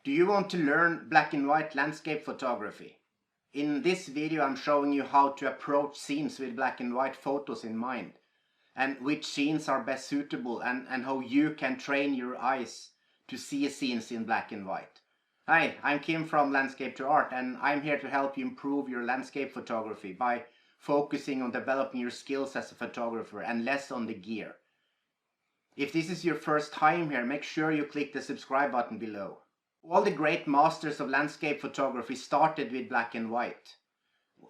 Do you want to learn black and white landscape photography? In this video I'm showing you how to approach scenes with black and white photos in mind, and which scenes are best suitable, and how you can train your eyes to see scenes in black and white. Hi, I'm Kim from Landscape to Art, and I'm here to help you improve your landscape photography by focusing on developing your skills as a photographer and less on the gear. If this is your first time here, make sure you click the subscribe button below. All the great masters of landscape photography started with black and white.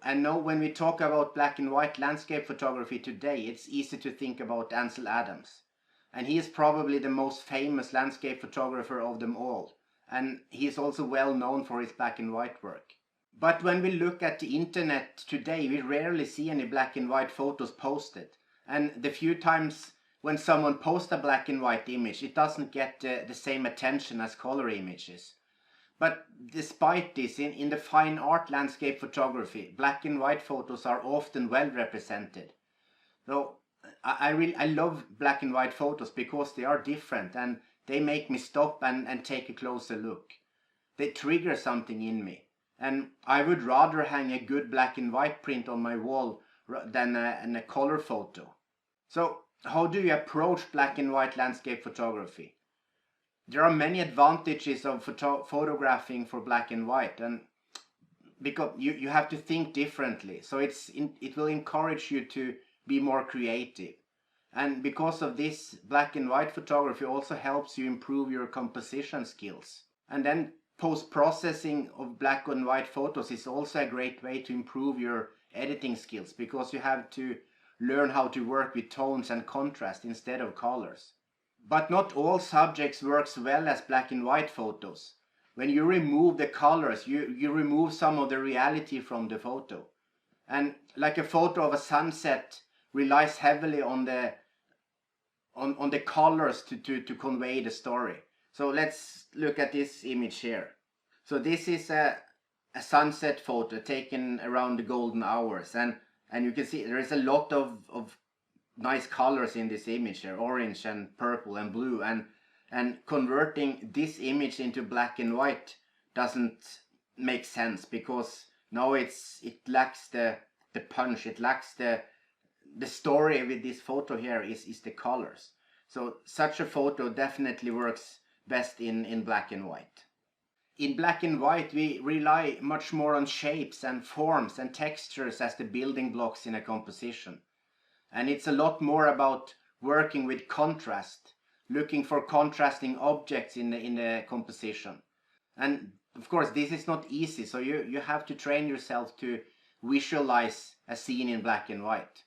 And now when we talk about black and white landscape photography today, it's easy to think about Ansel Adams. And he is probably the most famous landscape photographer of them all. And he is also well known for his black and white work. But when we look at the internet today, we rarely see any black and white photos posted. And the few times when someone posts a black and white image, it doesn't get the same attention as color images. But despite this, in the fine art landscape photography, black and white photos are often well represented. So I love black and white photos because they are different and they make me stop and take a closer look. They trigger something in me. And I would rather hang a good black and white print on my wall than a color photo. So how do you approach black and white landscape photography? There are many advantages of photographing for black and white, and because you have to think differently. So it will encourage you to be more creative. And because of this, black and white photography also helps you improve your composition skills. And then post-processing of black and white photos is also a great way to improve your editing skills, because you have to learn how to work with tones and contrast instead of colors. But not all subjects works well as black and white photos. When you remove the colors, you remove some of the reality from the photo. And like a photo of a sunset relies heavily on the colors to convey the story. So let's look at this image here. So this is a sunset photo taken around the golden hours, and you can see there is a lot of nice colors in this image here, orange and purple and blue, and converting this image into black and white doesn't make sense, because now it lacks the punch, it lacks the story with this photo here is the colors. So such a photo definitely works best in black and white. In black and white, we rely much more on shapes and forms and textures as the building blocks in a composition. And it's a lot more about working with contrast, looking for contrasting objects in the composition. And of course, this is not easy, so you have to train yourself to visualize a scene in black and white.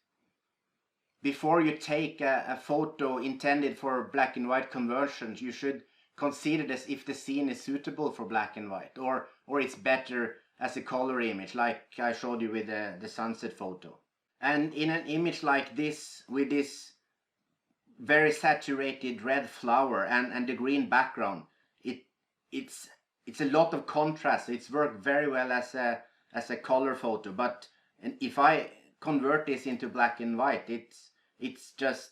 Before you take a photo intended for black and white conversions, you should consider this if the scene is suitable for black and white, or it's better as a color image, like I showed you with the sunset photo. And in an image like this, with this very saturated red flower and the green background, it's a lot of contrast. It's worked very well as a color photo, but if I convert this into black and white, it's just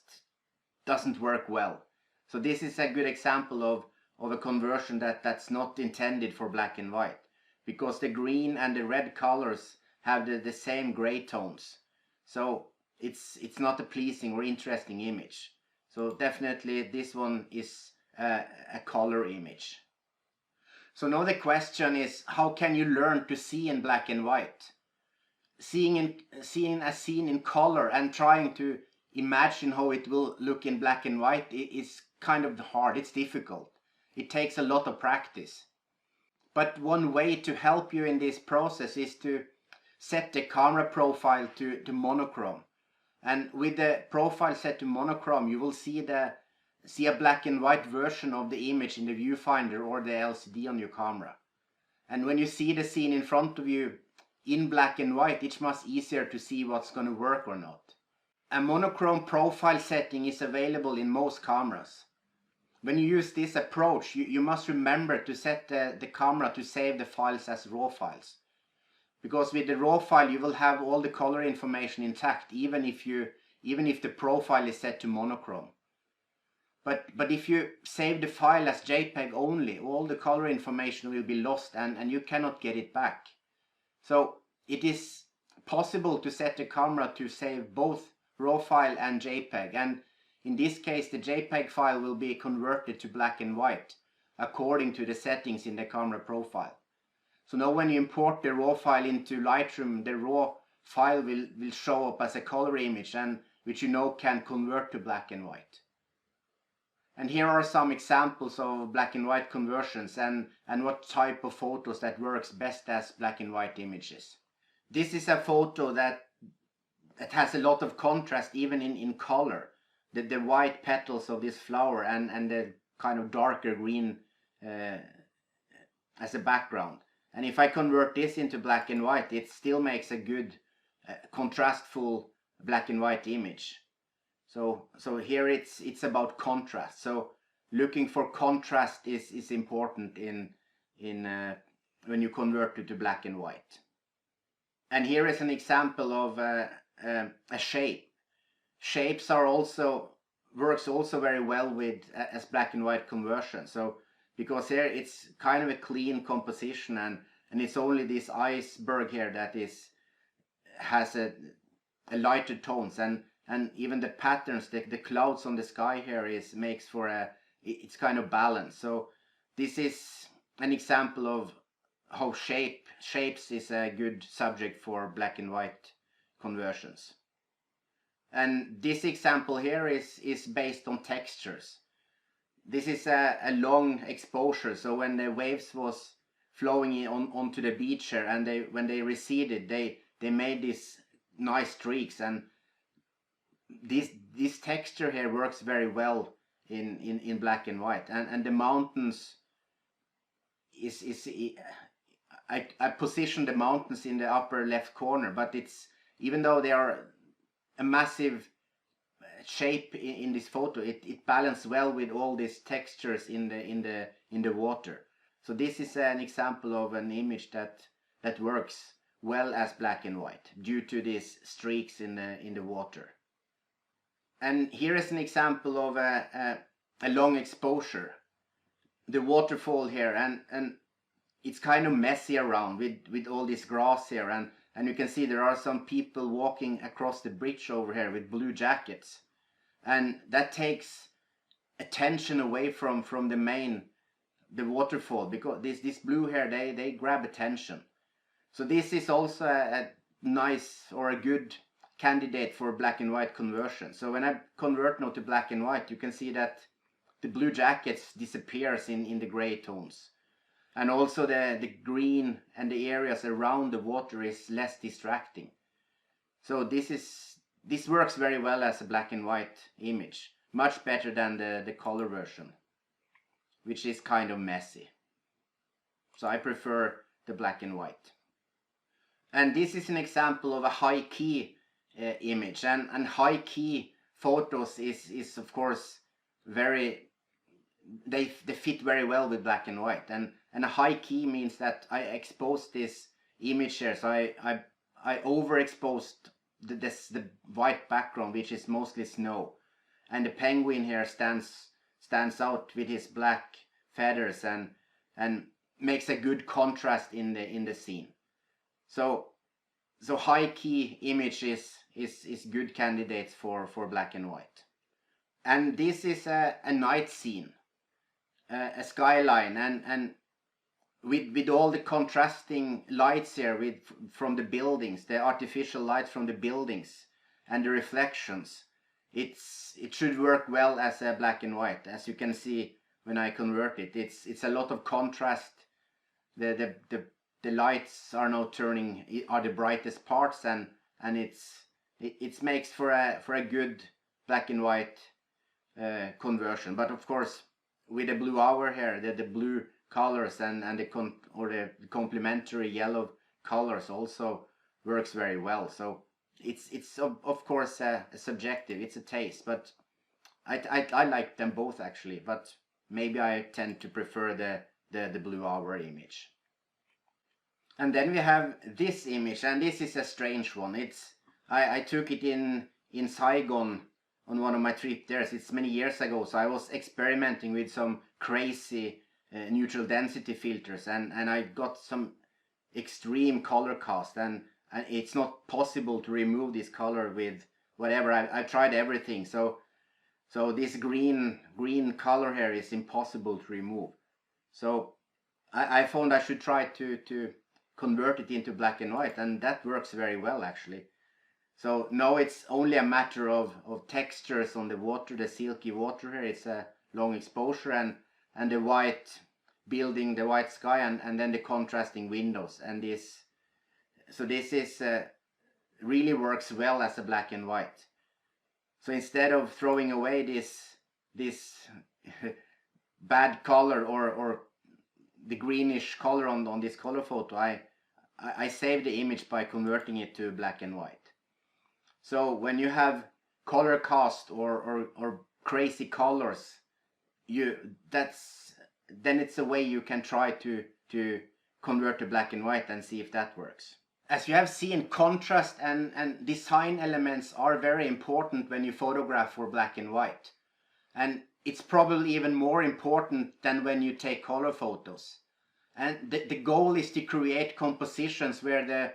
doesn't work well. So this is a good example of a conversion that's not intended for black and white, because the green and the red colors have the same gray tones. So it's not a pleasing or interesting image. So definitely this one is a color image. So now the question is, how can you learn to see in black and white? Seeing a scene in color and trying to imagine how it will look in black and white is kind of hard, it's difficult. It takes a lot of practice. But one way to help you in this process is to set the camera profile to monochrome. And with the profile set to monochrome, you will see a black and white version of the image in the viewfinder or the LCD on your camera. And when you see the scene in front of you in black and white, it's much easier to see what's going to work or not. A monochrome profile setting is available in most cameras. When you use this approach, you must remember to set the camera to save the files as raw files. Because with the raw file you will have all the color information intact, even if the profile is set to monochrome. But if you save the file as JPEG only, all the color information will be lost, and you cannot get it back. So it is possible to set the camera to save both RAW file and JPEG, and in this case the JPEG file will be converted to black and white according to the settings in the camera profile. So now when you import the RAW file into Lightroom, the RAW file will show up as a color image, and which you know can convert to black and white. And here are some examples of black and white conversions and what type of photos that works best as black and white images. This is a photo that has a lot of contrast even in color. The white petals of this flower and the kind of darker green as a background. And if I convert this into black and white, it still makes a good contrastful black and white image. So here it's about contrast. So looking for contrast is important in when you convert it to black and white. And here is an example of a shape. Shapes works also very well with as black and white conversion. So because here it's kind of a clean composition, and it's only this iceberg here that has a lighter tones, and even the patterns, the clouds on the sky here makes for it's kind of balanced. So this is an example of how shapes is a good subject for black and white conversions. And this example here is based on textures. This is a long exposure, so when the waves was flowing onto the beach here, and when they receded, they made these nice streaks, and this texture here works very well in black and white. And the mountains I position the mountains in the upper left corner, but it's, even though they are a massive shape in this photo, it balances well with all these textures in the water. So this is an example of an image that works well as black and white due to these streaks in the water. And here is an example of a long exposure, the waterfall here, and it's kind of messy around with all this grass here, and you can see there are some people walking across the bridge over here with blue jackets, and that takes attention away from the waterfall, because this blue here, they grab attention. So this is also a nice or a good candidate for black and white conversion. So when I convert now to black and white, you can see that the blue jackets disappears in the gray tones, and also the green and the areas around the water is less distracting. So this works very well as a black and white image, much better than the color version, which is kind of messy. So I prefer the black and white. And this is an example of a high key image, and high key photos is of course they fit very well with black and white, and a high key means that I expose this image here, so I overexposed the white background, which is mostly snow, and the penguin here stands out with his black feathers and makes a good contrast in the scene. So high key image is good candidates for black and white. And this is a night scene, a skyline, and with all the contrasting lights here from the buildings, the artificial lights from the buildings and the reflections, it should work well as a black and white. As you can see when I convert it, it's a lot of contrast. The lights are now are the brightest parts, and it makes for a good black and white conversion. But of course, with the blue hour here, the blue colors and the complementary yellow colors also works very well. So it's of course subjective, it's a taste, but I like them both actually, but maybe I tend to prefer the blue hour image. And then we have this image, and this is a strange one. I took it in Saigon on one of my trips there. It's many years ago, so I was experimenting with some crazy neutral density filters, and I got some extreme color cast, and it's not possible to remove this color with whatever. I tried everything, so this green color here is impossible to remove. So I found I should try to convert it into black and white, and that works very well actually. So now it's only a matter of textures on the water, the silky water here. It's a long exposure, and the white building, the white sky, and then the contrasting windows. And this is really works well as a black and white. So instead of throwing away this bad color or the greenish color on this color photo, I saved the image by converting it to black and white. So when you have color cast or crazy colors, then it's a way you can try to convert to black and white and see if that works. As you have seen, contrast and design elements are very important when you photograph for black and white. And it's probably even more important than when you take color photos. And the goal is to create compositions where the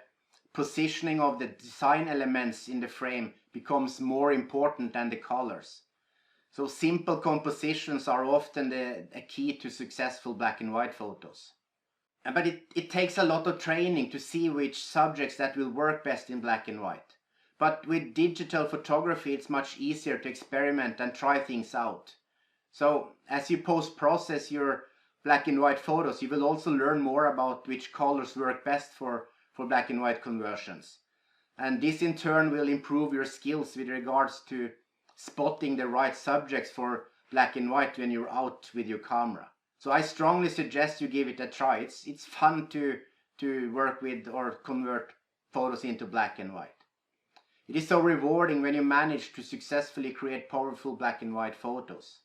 positioning of the design elements in the frame becomes more important than the colors. So simple compositions are often a key to successful black and white photos. But it takes a lot of training to see which subjects that will work best in black and white. But with digital photography, it's much easier to experiment and try things out. So as you post-process your black and white photos, you will also learn more about which colors work best for black and white conversions. And this in turn will improve your skills with regards to spotting the right subjects for black and white when you're out with your camera. So I strongly suggest you give it a try. It's fun to work with or convert photos into black and white. It is so rewarding when you manage to successfully create powerful black and white photos.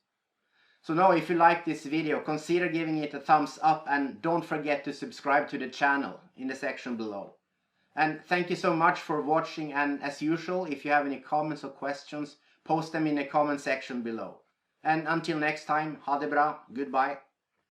So now, if you like this video, consider giving it a thumbs up, and don't forget to subscribe to the channel in the section below. And thank you so much for watching, and as usual, if you have any comments or questions, post them in the comment section below. And until next time, ha det bra, goodbye.